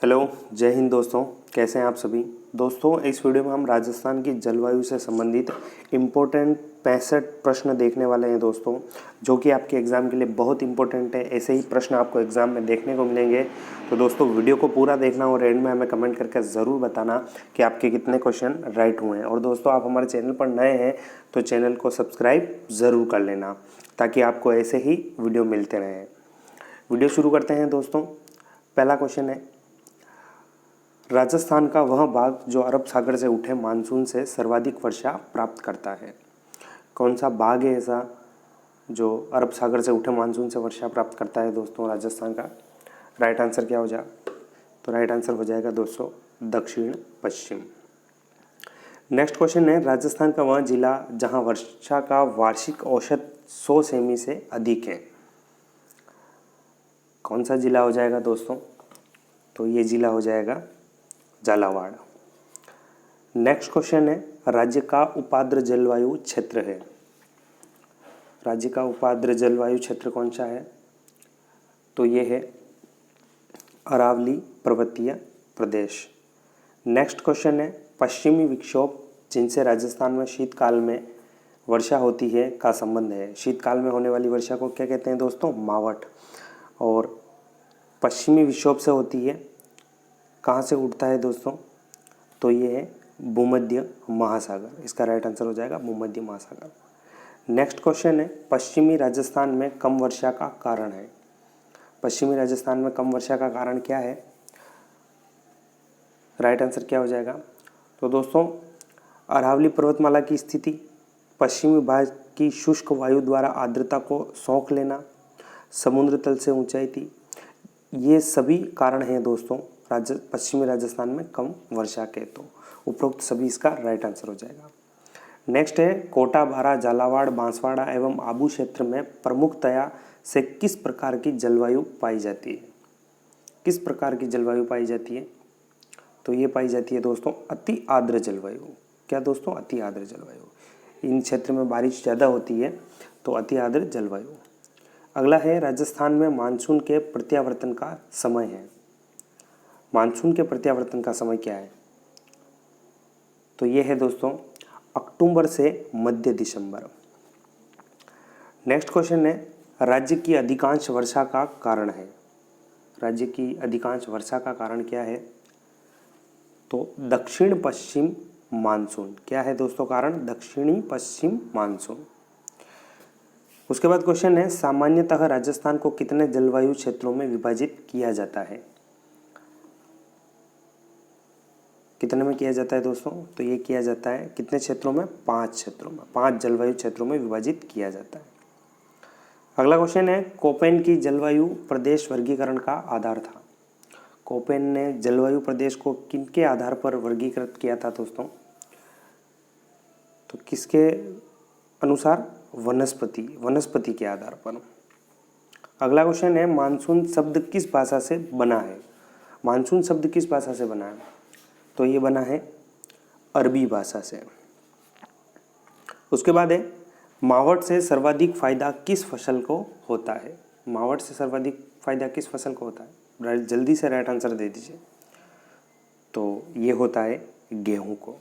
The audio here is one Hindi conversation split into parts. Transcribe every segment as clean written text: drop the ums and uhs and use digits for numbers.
हेलो, जय हिंद दोस्तों। कैसे हैं आप सभी दोस्तों। इस वीडियो में हम राजस्थान की जलवायु से संबंधित इम्पोर्टेंट 65 प्रश्न देखने वाले हैं दोस्तों, जो कि आपके एग्ज़ाम के लिए बहुत इंपॉर्टेंट है। ऐसे ही प्रश्न आपको एग्ज़ाम में देखने को मिलेंगे। तो दोस्तों वीडियो को पूरा देखना और एंड में हमें कमेंट करके ज़रूर बताना कि आपके कितने क्वेश्चन राइट हुए हैं। और दोस्तों आप हमारे चैनल पर नए हैं तो चैनल को सब्सक्राइब ज़रूर कर लेना, ताकि आपको ऐसे ही वीडियो मिलते रहें। वीडियो शुरू करते हैं दोस्तों। पहला क्वेश्चन है, राजस्थान का वह भाग जो अरब सागर से उठे मानसून से सर्वाधिक वर्षा प्राप्त करता है। कौन सा भाग है ऐसा जो अरब सागर से उठे मानसून से वर्षा प्राप्त करता है दोस्तों राजस्थान का? राइट आंसर क्या हो जाए? तो राइट आंसर हो जाएगा दोस्तों दक्षिण पश्चिम। नेक्स्ट क्वेश्चन है, राजस्थान का वह जिला जहां वर्षा का वार्षिक औसत 100 सेमी से अधिक है। कौन सा जिला हो जाएगा दोस्तों? तो ये जिला हो जाएगा झालावाड़। नेक्स्ट क्वेश्चन है, राज्य का उपाद्र जलवायु क्षेत्र है। राज्य का उपाद्र जलवायु क्षेत्र कौन सा है? तो ये है अरावली पर्वतीय प्रदेश। नेक्स्ट क्वेश्चन है, पश्चिमी विक्षोभ जिनसे राजस्थान में शीतकाल में वर्षा होती है का संबंध है। शीतकाल में होने वाली वर्षा को क्या कहते हैं दोस्तों? मावठ। और पश्चिमी विक्षोभ से होती है, कहाँ से उठता है दोस्तों? तो ये है भूमध्य महासागर। इसका राइट आंसर हो जाएगा भूमध्य महासागर। नेक्स्ट क्वेश्चन है, पश्चिमी राजस्थान में कम वर्षा का कारण है। पश्चिमी राजस्थान में कम वर्षा का कारण क्या है? राइट आंसर क्या हो जाएगा? तो दोस्तों अरावली पर्वतमाला की स्थिति, पश्चिमी भाग की शुष्क वायु द्वारा आर्द्रता को सोख लेना, समुद्र तल से ऊंचाई थी, ये सभी कारण हैं दोस्तों पश्चिमी राजस्थान में कम वर्षा के। तो उपरोक्त सभी इसका राइट आंसर हो जाएगा। नेक्स्ट है, कोटा, बारा, झालावाड़, बांसवाड़ा एवं आबू क्षेत्र में प्रमुखतया से किस प्रकार की जलवायु पाई जाती है? किस प्रकार की जलवायु पाई जाती है? तो ये पाई जाती है दोस्तों अति आर्द्र जलवायु। क्या दोस्तों? अति आर्द्र जलवायु। इन क्षेत्र में बारिश ज़्यादा होती है तो अति आर्द्र जलवायु। अगला है, राजस्थान में मानसून के प्रत्यावर्तन का समय है। मानसून के प्रत्यावर्तन का समय क्या है? तो ये है दोस्तों अक्टूबर से मध्य दिसंबर। नेक्स्ट क्वेश्चन है, राज्य की अधिकांश वर्षा का कारण है। राज्य की अधिकांश वर्षा का कारण क्या है? तो दक्षिण पश्चिम मानसून। क्या है दोस्तों कारण? दक्षिणी पश्चिम मानसून। उसके बाद क्वेश्चन है, सामान्यतः राजस्थान को कितने जलवायु क्षेत्रों में विभाजित किया जाता है? कितने में किया जाता है दोस्तों? तो ये किया जाता है कितने क्षेत्रों में? 5 क्षेत्रों में, 5 जलवायु क्षेत्रों में विभाजित किया जाता है। अगला क्वेश्चन है, कोपेन की जलवायु प्रदेश वर्गीकरण का आधार था। कोपेन ने जलवायु प्रदेश को किनके आधार पर वर्गीकृत किया था दोस्तों? तो किसके अनुसार? वनस्पति के आधार पर। अगला क्वेश्चन है, मानसून शब्द किस भाषा से बना है? मानसून शब्द किस भाषा से बना है? तो ये बना है अरबी भाषा से। उसके बाद है, मावठ से सर्वाधिक फायदा किस फसल को होता है? मावठ से सर्वाधिक फायदा किस फसल को होता है? जल्दी से राइट आंसर दे दीजिए। तो ये होता है गेहूं को।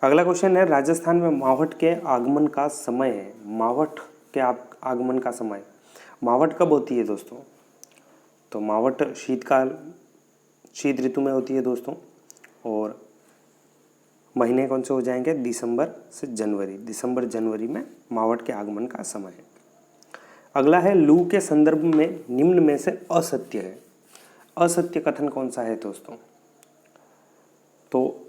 अगला क्वेश्चन है, राजस्थान में मावठ के आगमन का समय है। मावठ के आगमन का समय, मावठ कब होती है दोस्तों? तो मावठ शीत ऋतु में होती है दोस्तों। और महीने कौन से हो जाएंगे? दिसंबर से जनवरी। दिसंबर जनवरी में मावठ के आगमन का समय है। अगला है, लू के संदर्भ में निम्न में से असत्य है। असत्य कथन कौन सा है दोस्तों? तो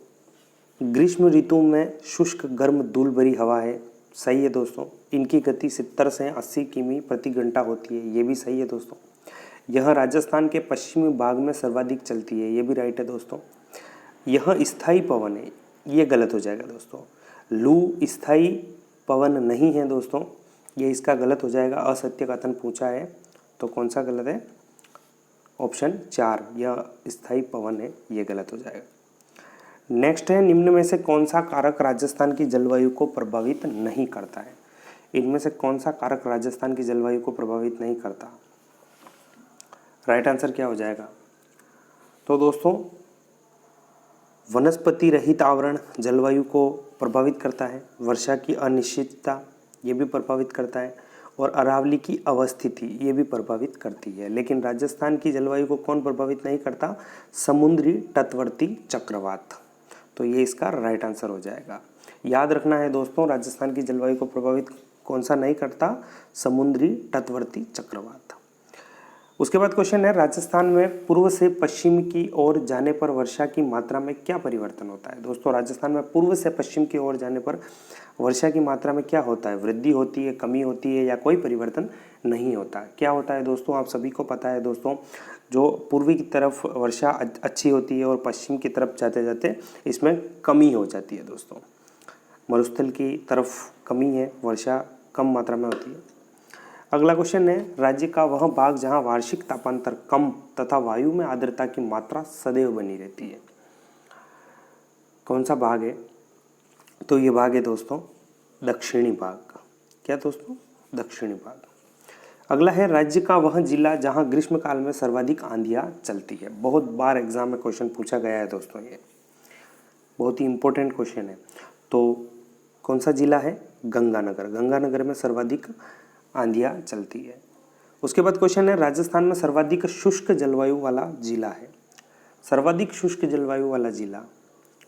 ग्रीष्म ऋतु में शुष्क गर्म धूल भरी हवा है। सही है दोस्तों। इनकी गति 70 से 80 किमी प्रति घंटा होती है। ये भी सही है दोस्तों। यह राजस्थान के पश्चिमी भाग में सर्वाधिक चलती है। ये भी राइट है दोस्तों। यह स्थायी पवन है। ये गलत हो जाएगा दोस्तों। लू स्थायी पवन नहीं है दोस्तों, ये इसका गलत हो जाएगा। असत्य कथन पूछा है तो कौन सा गलत है? ऑप्शन 4, यह स्थायी पवन है, ये गलत हो जाएगा। नेक्स्ट है, निम्न में से कौन सा कारक राजस्थान की जलवायु को प्रभावित नहीं करता है? इनमें से कौन सा कारक राजस्थान की जलवायु को प्रभावित नहीं करता? राइट आंसर क्या हो जाएगा? तो दोस्तों वनस्पति रहित आवरण जलवायु को प्रभावित करता है, वर्षा की अनिश्चितता ये भी प्रभावित करता है, और अरावली की अवस्थिति ये भी प्रभावित करती है। लेकिन राजस्थान की जलवायु को कौन प्रभावित नहीं करता? समुद्री तटवर्ती चक्रवात। तो ये इसका राइट आंसर हो जाएगा। याद रखना है दोस्तों, राजस्थान की जलवायु को प्रभावित कौन सा नहीं करता? समुद्री तटवर्ती चक्रवात। उसके बाद क्वेश्चन है, राजस्थान में पूर्व से पश्चिम की ओर जाने पर वर्षा की मात्रा में क्या परिवर्तन होता है? दोस्तों राजस्थान में पूर्व से पश्चिम की ओर जाने पर वर्षा की मात्रा में क्या होता है? वृद्धि होती है, कमी होती है, या कोई परिवर्तन नहीं होता? क्या होता है दोस्तों? आप सभी को पता है दोस्तों, जो पूर्वी की तरफ वर्षा अच्छी होती है और पश्चिम की तरफ जाते जाते इसमें कमी हो जाती है दोस्तों। मरुस्थल की तरफ कमी है, वर्षा कम मात्रा में होती है। अगला क्वेश्चन है, राज्य का वह भाग जहां वार्षिक तापांतर कम तथा वायु में आर्द्रता की मात्रा सदैव बनी रहती है, कौन सा भाग है? तो ये भाग है दोस्तों दक्षिणी भाग। क्या दोस्तों? दक्षिणी भाग। अगला है, राज्य का वह जिला जहां ग्रीष्मकाल में सर्वाधिक आंधियां चलती है। बहुत बार एग्जाम में क्वेश्चन पूछा गया है दोस्तों, ये बहुत ही इंपॉर्टेंट क्वेश्चन है। तो कौन सा जिला है? गंगानगर। गंगानगर में सर्वाधिक आंधियां चलती है। उसके बाद क्वेश्चन है, राजस्थान में सर्वाधिक शुष्क जलवायु वाला जिला है। सर्वाधिक शुष्क जलवायु वाला जिला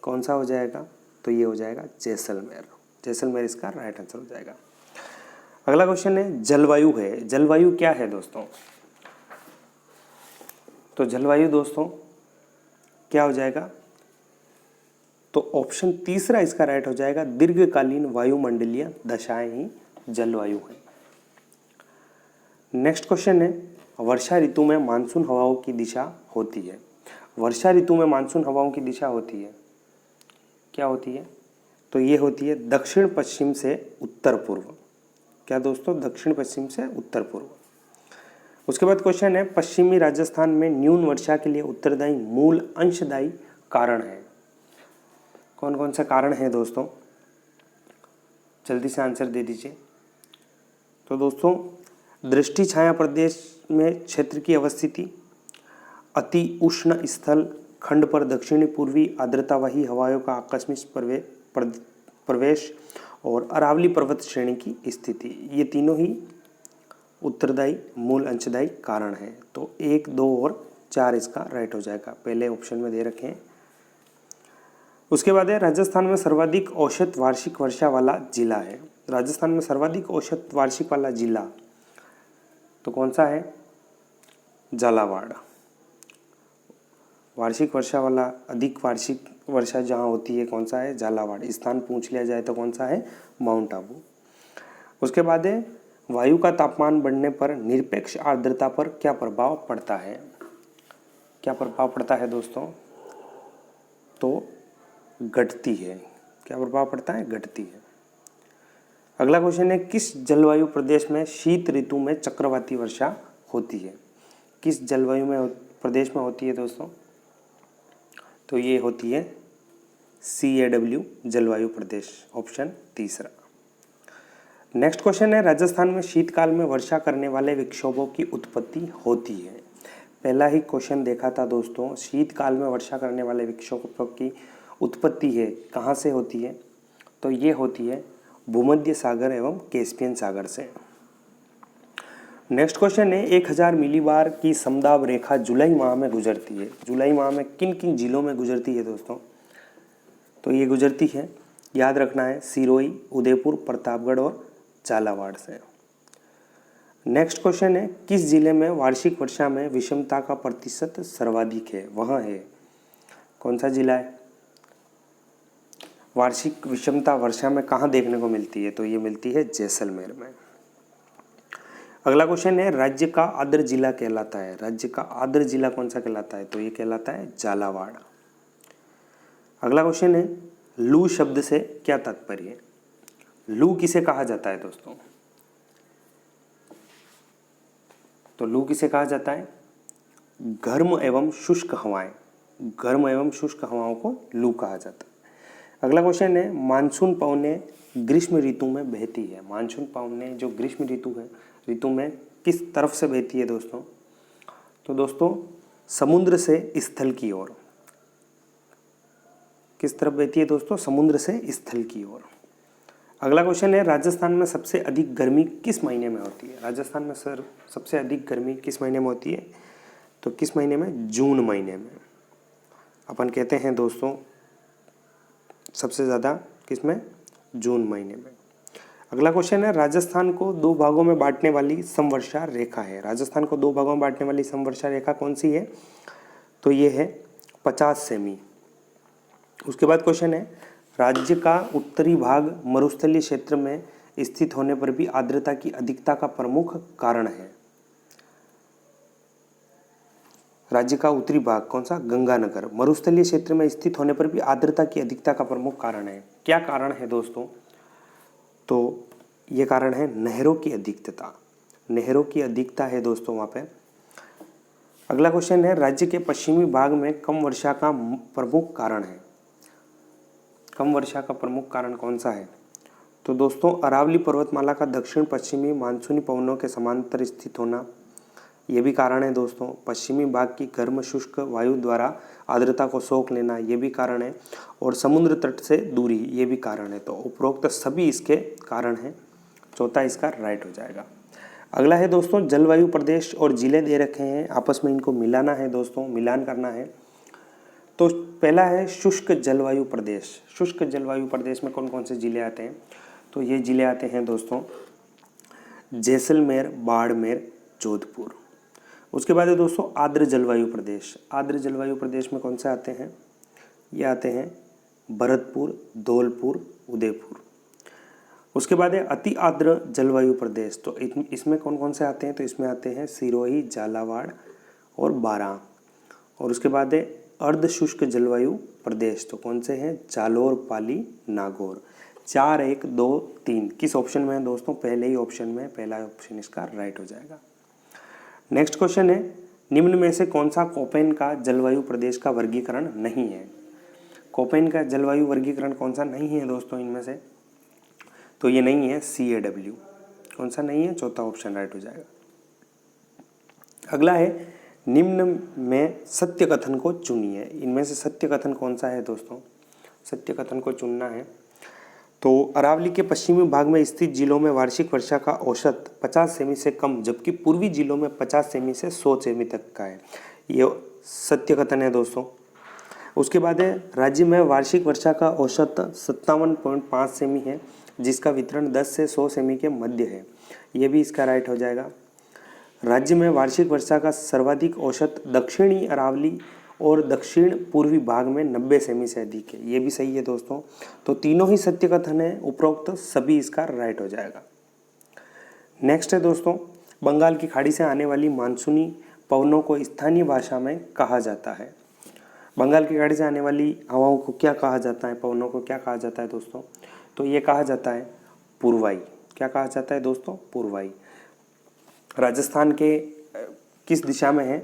कौन सा हो जाएगा? तो ये हो जाएगा जैसलमेर। जैसलमेर इसका राइट आंसर हो जाएगा। अगला क्वेश्चन है, जलवायु है। जलवायु क्या है दोस्तों? तो जलवायु दोस्तों क्या हो जाएगा? तो ऑप्शन तीसरा इसका राइट हो जाएगा, दीर्घकालीन वायुमंडलीय दशाएं ही जलवायु है। नेक्स्ट क्वेश्चन है, वर्षा ऋतु में मानसून हवाओं की दिशा होती है। वर्षा ऋतु में मानसून हवाओं की दिशा होती है, क्या होती है? तो ये होती है दक्षिण पश्चिम से उत्तर पूर्व। क्या दोस्तों? दक्षिण पश्चिम से उत्तर पूर्व। उसके बाद क्वेश्चन है, पश्चिमी राजस्थान में न्यून वर्षा के लिए उत्तरदायी मूल अंशदायी कारण है। कौन कौन सा कारण है दोस्तों? जल्दी से आंसर दे दीजिए। तो दोस्तों दृष्टि छाया प्रदेश में क्षेत्र की अवस्थिति, अति उष्ण स्थल खंड पर दक्षिणी पूर्वी आर्द्रतावाही हवाओं का आकस्मिक प्रवेश और अरावली पर्वत श्रेणी की स्थिति, ये तीनों ही उत्तरदायी मूल अंशदायी कारण है। तो 1, 2 और 4 इसका राइट हो जाएगा, पहले ऑप्शन में दे रखे हैं। उसके बाद है, राजस्थान में सर्वाधिक औसत वार्षिक वर्षा वाला जिला है। राजस्थान में सर्वाधिक औसत वार्षिक वाला जिला तो कौन सा है? झालावाड़। वार्षिक वर्षा वाला, अधिक वार्षिक वर्षा जहाँ होती है, कौन सा है? झालावाड़। स्थान पूछ लिया जाए तो कौन सा है? माउंट आबू। उसके बाद है, वायु का तापमान बढ़ने पर निरपेक्ष आर्द्रता पर क्या प्रभाव पड़ता है? क्या प्रभाव पड़ता है दोस्तों? तो घटती है। क्या प्रभाव पड़ता है? घटती है। अगला क्वेश्चन है, किस जलवायु प्रदेश में शीत ऋतु में चक्रवाती वर्षा होती है? किस जलवायु में प्रदेश में होती है दोस्तों? तो ये होती है CAW जलवायु प्रदेश, ऑप्शन तीसरा। नेक्स्ट क्वेश्चन है, राजस्थान में शीतकाल में वर्षा करने वाले विक्षोभों की उत्पत्ति होती है। पहला ही क्वेश्चन देखा था दोस्तों, शीतकाल में वर्षा करने वाले विक्षोभों की उत्पत्ति है, कहाँ से होती है? तो ये होती है भूमध्य सागर एवं कैस्पियन सागर से। नेक्स्ट क्वेश्चन है, 1000 मिलीबार की समदाब रेखा जुलाई माह में गुजरती है। जुलाई माह में किन किन जिलों में गुजरती है दोस्तों? तो ये गुजरती है, याद रखना है, सिरोही, उदयपुर, प्रतापगढ़ और झालावाड़ से। नेक्स्ट क्वेश्चन है, किस जिले में वार्षिक वर्षा में विषमता का प्रतिशत सर्वाधिक है? वह है, कौन सा जिला है? वार्षिक विषमता वर्षा में कहाँ देखने को मिलती है? तो ये मिलती है जैसलमेर में। अगला क्वेश्चन है, राज्य का आर्द्र जिला कहलाता है। राज्य का आर्द्र जिला कौन सा कहलाता है? तो ये कहलाता है झालावाड़। अगला क्वेश्चन है, लू शब्द से क्या तात्पर्य है? लू किसे कहा जाता है दोस्तों? तो लू किसे कहा जाता है? गर्म एवं शुष्क हवाएं, गर्म एवं शुष्क हवाओं को लू कहा जाता है। अगला क्वेश्चन है, मानसून पवनें ग्रीष्म ऋतु में बहती है। मानसून पवनें जो ग्रीष्म ऋतु है, ऋतु में किस तरफ से बहती है दोस्तों? तो दोस्तों समुद्र से स्थल की ओर। किस तरफ बहती है दोस्तों? समुद्र से स्थल की ओर। अगला क्वेश्चन है, राजस्थान में सबसे अधिक गर्मी किस महीने में होती है? राजस्थान में सर सबसे अधिक गर्मी किस महीने में होती है? तो किस महीने में? जून महीने में। अपन कहते हैं दोस्तों सबसे ज़्यादा किस में? जून महीने में। अगला क्वेश्चन है, राजस्थान को दो भागों में बांटने वाली समवर्षा रेखा है। राजस्थान को दो भागों में बांटने वाली समवर्षा रेखा कौन सी है? तो ये है 50 सेमी। उसके बाद क्वेश्चन है, राज्य का उत्तरी भाग मरुस्थलीय क्षेत्र में स्थित होने पर भी आर्द्रता की अधिकता का प्रमुख कारण है। राज्य का उत्तरी भाग कौन सा? गंगानगर। मरुस्थलीय क्षेत्र में स्थित होने पर भी आर्द्रता की अधिकता का प्रमुख कारण है। क्या कारण है दोस्तों? तो ये कारण है नहरों की अधिकता। नहरों की अधिकता है दोस्तों वहाँ पे। अगला क्वेश्चन है, राज्य के पश्चिमी भाग में कम वर्षा का प्रमुख कारण है। कम वर्षा का प्रमुख कारण कौन सा है? तो दोस्तों अरावली पर्वतमाला का दक्षिण पश्चिमी मानसूनी पवनों के समांतर स्थित होना, ये भी कारण है दोस्तों। पश्चिमी भाग की गर्म शुष्क वायु द्वारा आर्द्रता को सोख लेना, ये भी कारण है। और समुद्र तट से दूरी, ये भी कारण है। तो उपरोक्त सभी इसके कारण हैं। चौथा इसका राइट हो जाएगा। अगला है दोस्तों, जलवायु प्रदेश और जिले दे रखे हैं, आपस में इनको मिलाना है दोस्तों, मिलान करना है। तो पहला है शुष्क जलवायु प्रदेश। शुष्क जलवायु प्रदेश में कौन कौन से जिले आते हैं? तो ये जिले आते हैं दोस्तों जैसलमेर, बाड़मेर, जोधपुर। उसके बाद है दोस्तों आर्द्र जलवायु प्रदेश। आर्द्र जलवायु प्रदेश में कौन से आते हैं? ये आते हैं भरतपुर, धौलपुर, उदयपुर। उसके बाद है अति आर्द्र जलवायु प्रदेश। तो इसमें कौन कौन से आते हैं? तो इसमें आते हैं सिरोही, झालावाड़ और बारां। और उसके बाद है अर्ध शुष्क जलवायु प्रदेश। तो कौन से हैं? जालोर, पाली, नागौर। 4, 1, 2, 3 किस ऑप्शन में है दोस्तों? पहले ही ऑप्शन में। पहला ऑप्शन इसका राइट हो जाएगा। नेक्स्ट क्वेश्चन है, निम्न में से कौन सा कोपेन का जलवायु प्रदेश का वर्गीकरण नहीं है? कोपेन का जलवायु वर्गीकरण कौन सा नहीं है दोस्तों इनमें से? तो ये नहीं है CAW। कौन सा नहीं है? चौथा ऑप्शन राइट हो जाएगा। अगला है, निम्न में सत्य कथन को चुनिए। इनमें से सत्य कथन कौन सा है दोस्तों? सत्य कथन को चुनना है। तो अरावली के पश्चिमी भाग में स्थित जिलों में वार्षिक वर्षा का औसत 50 सेमी से कम, जबकि पूर्वी जिलों में 50 सेमी से 100 सेमी तक का है। ये सत्य कथन है दोस्तों। उसके बाद है, राज्य में वार्षिक वर्षा का औसत 57.5 सेमी है, जिसका वितरण 10 से 100 सेमी के मध्य है। ये भी इसका राइट हो जाएगा। राज्य में वार्षिक वर्षा का सर्वाधिक औसत दक्षिणी अरावली और दक्षिण पूर्वी भाग में 90 सेमी से अधिक है। ये भी सही है दोस्तों। तो तीनों ही सत्य कथन है, उपरोक्त सभी इसका राइट हो जाएगा। नेक्स्ट है दोस्तों, बंगाल की खाड़ी से आने वाली मानसूनी पवनों को स्थानीय भाषा में कहा जाता है। बंगाल की खाड़ी से आने वाली हवाओं को क्या कहा जाता है? पवनों को क्या कहा जाता है दोस्तों? तो ये कहा जाता है पूर्वाई। क्या कहा जाता है दोस्तों? पूर्वाई। राजस्थान के किस दिशा में है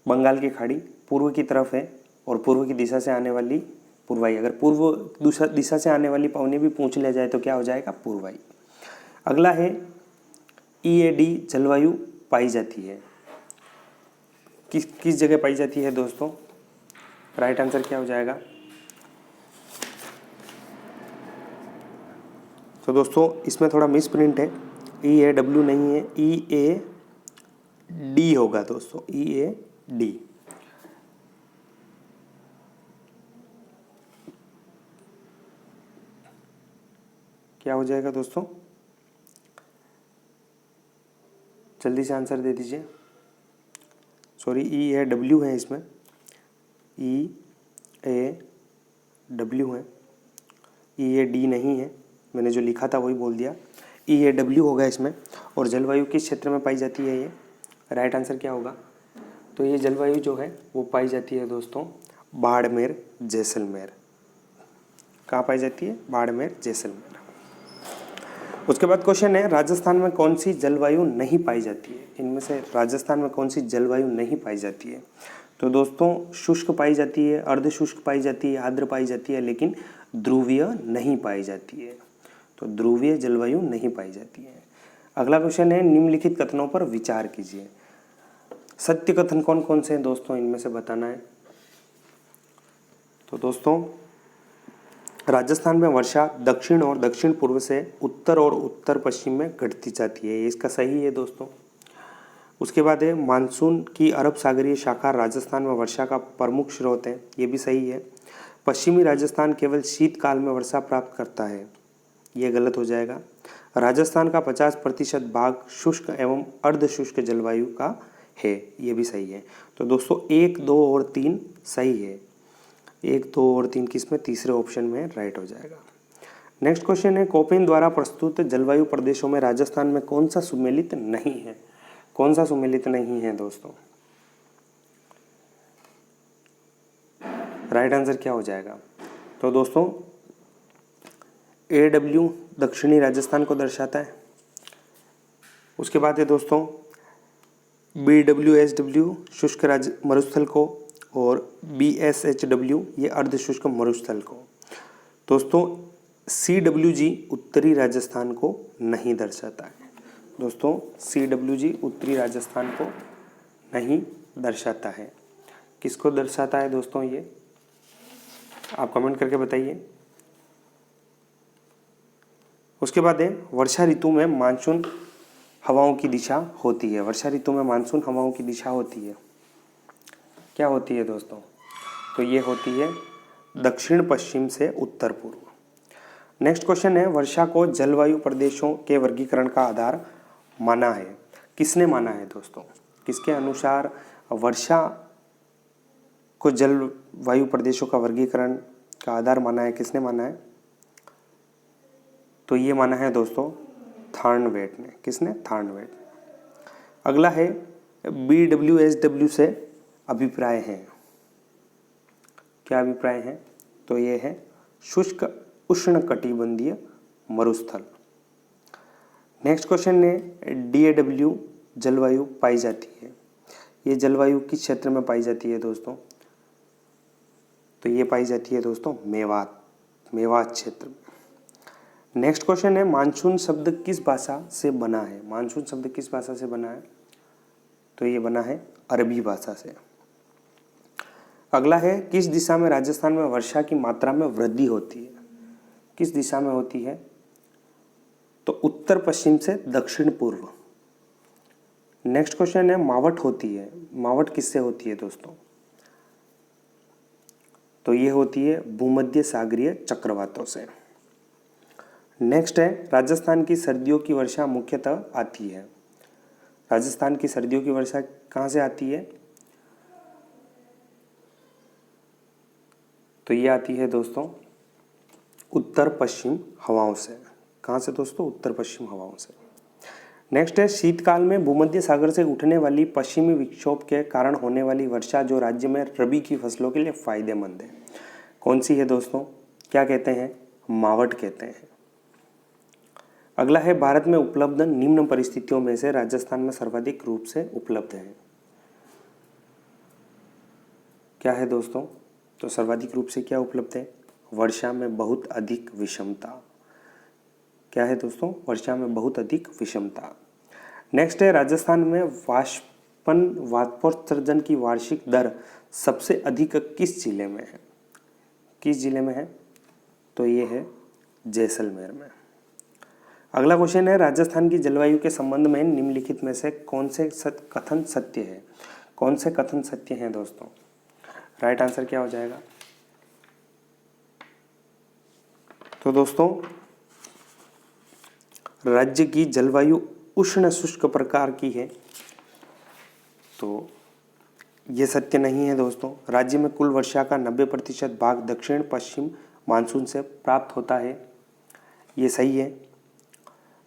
बंगाल की खाड़ी? पूर्व की तरफ है, और पूर्व की दिशा से आने वाली पूर्वाई। अगर पूर्व दिशा से आने वाली पवनें भी पूछ लिया जाए तो क्या हो जाएगा? पूर्वाई। अगला है, EAD जलवायु पाई जाती है किस जगह पाई जाती है दोस्तों? राइट आंसर क्या हो जाएगा? तो दोस्तों इसमें थोड़ा मिस प्रिंट है, EAW नहीं है, EAD होगा दोस्तों, EAD। क्या हो जाएगा दोस्तों? जल्दी से आंसर दे दीजिए। सॉरी, EAW है इसमें, EAW है, EAD नहीं है। मैंने जो लिखा था वही बोल दिया, EAW होगा इसमें। और जलवायु किस क्षेत्र में पाई जाती है? ये राइट आंसर क्या होगा? तो ये जलवायु जो है वो पाई जाती है दोस्तों बाड़मेर, जैसलमेर। कहाँ पाई जाती है? बाड़मेर, जैसलमेर। उसके बाद क्वेश्चन है, राजस्थान में कौन सी जलवायु नहीं पाई जाती है? इनमें से राजस्थान में कौन सी जलवायु नहीं पाई जाती है? तो दोस्तों शुष्क पाई जाती है, अर्ध शुष्क पाई जाती है, आर्द्र पाई जाती है, लेकिन ध्रुवीय नहीं पाई जाती है। तो ध्रुवीय जलवायु नहीं पाई जाती है। अगला क्वेश्चन है, निम्नलिखित कथनों पर विचार कीजिए। सत्य कथन कौन कौन से हैं दोस्तों, इनमें से बताना है। तो दोस्तों राजस्थान में वर्षा दक्षिण और दक्षिण पूर्व से उत्तर और उत्तर पश्चिम में घटती जाती है, ये इसका सही है दोस्तों। उसके बाद है मानसून की अरब सागरीय शाखा राजस्थान में वर्षा का प्रमुख स्रोत है, ये भी सही है। पश्चिमी राजस्थान केवल शीतकाल में वर्षा प्राप्त करता है, ये गलत हो जाएगा। राजस्थान का 50% भाग शुष्क एवं अर्ध शुष्क जलवायु का है, ये भी सही है। तो दोस्तों 1, 2 और 3 सही है। 1, 2 और 3 किसमें, तीसरे ऑप्शन में राइट हो जाएगा। नेक्स्ट क्वेश्चन है कोपेन द्वारा प्रस्तुत जलवायु प्रदेशों में राजस्थान में कौन सा सुमेलित नहीं है। कौन सा सुमेलित नहीं है दोस्तों, राइट आंसर क्या हो जाएगा। तो दोस्तों AW दक्षिणी राजस्थान को दर्शाता है। उसके बाद है दोस्तों BWSW शुष्क मरुस्थल को और BSHW ये अर्ध शुष्क मरुस्थल को। दोस्तों CWG उत्तरी राजस्थान को नहीं दर्शाता है। दोस्तों CWG उत्तरी राजस्थान को नहीं दर्शाता है। किसको दर्शाता है दोस्तों, ये आप कमेंट करके बताइए। उसके बाद है वर्षा ऋतु में मानसून हवाओं की दिशा होती है। वर्षा ऋतु में मानसून हवाओं की दिशा होती है, क्या होती है दोस्तों, तो ये होती है दक्षिण पश्चिम से उत्तर पूर्व। नेक्स्ट क्वेश्चन है वर्षा को जलवायु प्रदेशों के वर्गीकरण का आधार माना है। किसने माना है दोस्तों, किसके अनुसार वर्षा को जलवायु प्रदेशों का वर्गीकरण का आधार माना है, किसने माना है, तो ये माना है दोस्तों थार्नवेट ने। किसने, थार्नवेट। अगला है BWSW से अभिप्राय हैं, क्या अभिप्राय हैं, तो ये है शुष्क उष्णकटिबंधीय मरुस्थल। नेक्स्ट क्वेश्चन है DAW जलवायु पाई जाती है, ये जलवायु किस क्षेत्र में पाई जाती है दोस्तों, तो ये पाई जाती है दोस्तों मेवात क्षेत्र में। नेक्स्ट क्वेश्चन है मानसून शब्द किस भाषा से बना है। मानसून शब्द किस भाषा से बना है, तो ये बना है अरबी भाषा से। अगला है किस दिशा में राजस्थान में वर्षा की मात्रा में वृद्धि होती है। किस दिशा में होती है, तो उत्तर पश्चिम से दक्षिण पूर्व। नेक्स्ट क्वेश्चन है मावट होती है, मावट किससे होती है दोस्तों, तो ये होती है भूमध्य सागरीय चक्रवातों से। नेक्स्ट है राजस्थान की सर्दियों की वर्षा मुख्यतः आती है। राजस्थान की सर्दियों की वर्षा कहाँ से आती है, तो ये आती है दोस्तों उत्तर पश्चिम हवाओं से। कहाँ से दोस्तों, उत्तर पश्चिम हवाओं से। नेक्स्ट है शीतकाल में भूमध्य सागर से उठने वाली पश्चिमी विक्षोभ के कारण होने वाली वर्षा जो राज्य में रबी की फसलों के लिए फायदेमंद है, कौन सी है दोस्तों, क्या कहते हैं, मावट कहते हैं। अगला है भारत में उपलब्ध निम्न परिस्थितियों में से राजस्थान में सर्वाधिक रूप से उपलब्ध है, क्या है दोस्तों, तो सर्वाधिक रूप से क्या उपलब्ध है, वर्षा में बहुत अधिक विषमता। क्या है दोस्तों, वर्षा में बहुत अधिक विषमता। नेक्स्ट है राजस्थान में वाष्पोत्सर्जन की वार्षिक दर सबसे अधिक किस जिले में है। किस जिले में है, तो ये है जैसलमेर में। अगला क्वेश्चन है राजस्थान की जलवायु के संबंध में निम्नलिखित में से कौन से कथन सत्य है। कौन से कथन सत्य हैं दोस्तों, राइट आंसर क्या हो जाएगा। तो दोस्तों राज्य की जलवायु उष्ण शुष्क प्रकार की है, तो ये सत्य नहीं है दोस्तों। राज्य में कुल वर्षा का 90% भाग दक्षिण पश्चिम मानसून से प्राप्त होता है, ये सही है।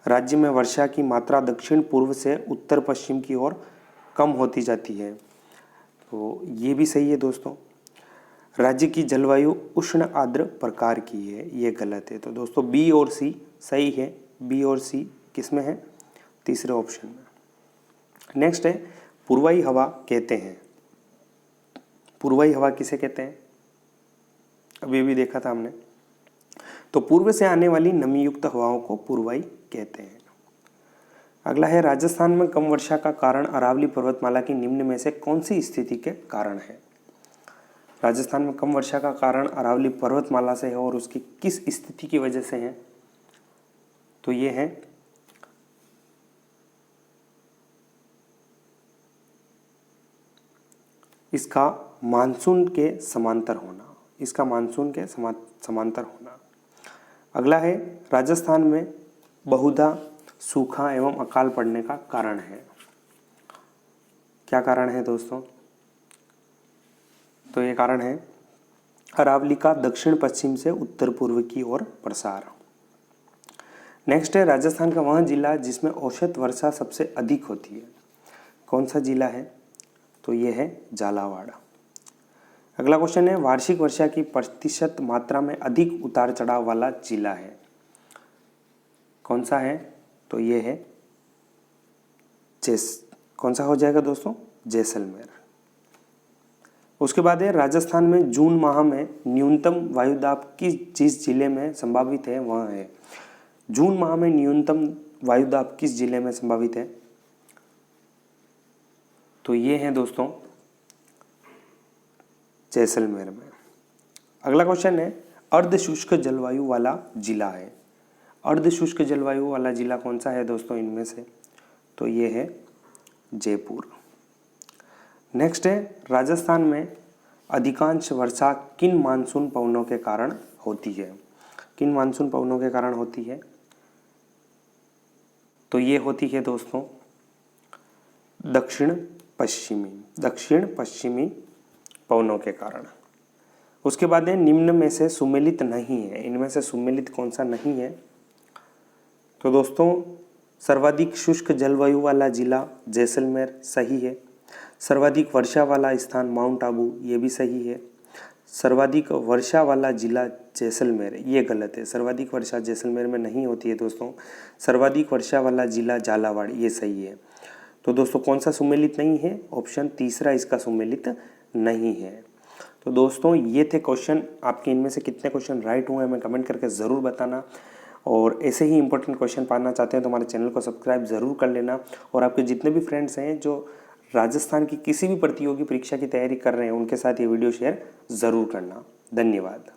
राज्य में वर्षा की मात्रा दक्षिण पूर्व से उत्तर पश्चिम की ओर कम होती जाती है, तो ये भी सही है दोस्तों। राज्य की जलवायु उष्ण आर्द्र प्रकार की है, ये गलत है। तो दोस्तों बी और सी सही है, बी और सी किस में है, तीसरे ऑप्शन में। नेक्स्ट है पूर्वाई हवा कहते हैं। पूर्वाई हवा किसे कहते हैं, अभी भी देखा था हमने, तो पूर्व से आने वाली नमी युक्त हवाओं को पूर्वाई कहते हैं। अगला है राजस्थान में कम वर्षा का कारण अरावली पर्वतमाला की निम्न में से कौन सी स्थिति के कारण है। राजस्थान में कम वर्षा का कारण अरावली पर्वतमाला से है और उसकी किस स्थिति की वजह से है, तो ये है इसका मानसून के समांतर होना, इसका मानसून के समांतर होना। अगला है राजस्थान में बहुधा सूखा एवं अकाल पड़ने का कारण है। क्या कारण है दोस्तों, तो ये कारण है अरावली का दक्षिण पश्चिम से उत्तर पूर्व की ओर प्रसार। नेक्स्ट है राजस्थान का वह जिला जिसमें औसत वर्षा सबसे अधिक होती है। कौन सा जिला है, तो ये है झालावाड़। अगला क्वेश्चन है वार्षिक वर्षा की प्रतिशत मात्रा में अधिक उतार चढ़ाव वाला जिला है। कौन सा है, तो ये है कौन सा हो जाएगा दोस्तों, जैसलमेर। उसके बाद है राजस्थान में जून माह में न्यूनतम वायुदाब जिस जिले में संभावित है वह है। जून माह में न्यूनतम वायुदाब किस जिले में संभावित है, तो ये है दोस्तों जैसलमेर में। अगला क्वेश्चन है अर्ध शुष्क जलवायु वाला जिला है। अर्ध शुष्क जलवायु वाला जिला कौन सा है दोस्तों इनमें से, तो ये है जयपुर। नेक्स्ट है राजस्थान में अधिकांश वर्षा किन मानसून पवनों के कारण होती है। किन मानसून पवनों के कारण होती है, तो ये होती है दोस्तों दक्षिण पश्चिमी पवनों के कारण। उसके बाद है निम्न में से सुमेलित नहीं है। इनमें से सुमेलित कौन सा नहीं है, तो दोस्तों सर्वाधिक शुष्क जलवायु वाला जिला जैसलमेर सही है। सर्वाधिक वर्षा वाला स्थान माउंट आबू, ये भी सही है। सर्वाधिक वर्षा वाला जिला जैसलमेर, ये गलत है। सर्वाधिक वर्षा जैसलमेर में नहीं होती है दोस्तों। सर्वाधिक वर्षा वाला जिला झालावाड़, ये सही है। तो दोस्तों कौन सा सुमेलित नहीं है, ऑप्शन तीसरा इसका सुमेलित नहीं है। तो दोस्तों ये थे क्वेश्चन। आपके इनमें से कितने क्वेश्चन राइट हुए हमें कमेंट करके ज़रूर बताना। और ऐसे ही इंपॉर्टेंट क्वेश्चन पाना चाहते हैं तो हमारे चैनल को सब्सक्राइब ज़रूर कर लेना। और आपके जितने भी फ्रेंड्स हैं जो राजस्थान की किसी भी प्रतियोगी परीक्षा की तैयारी कर रहे हैं उनके साथ ये वीडियो शेयर ज़रूर करना। धन्यवाद।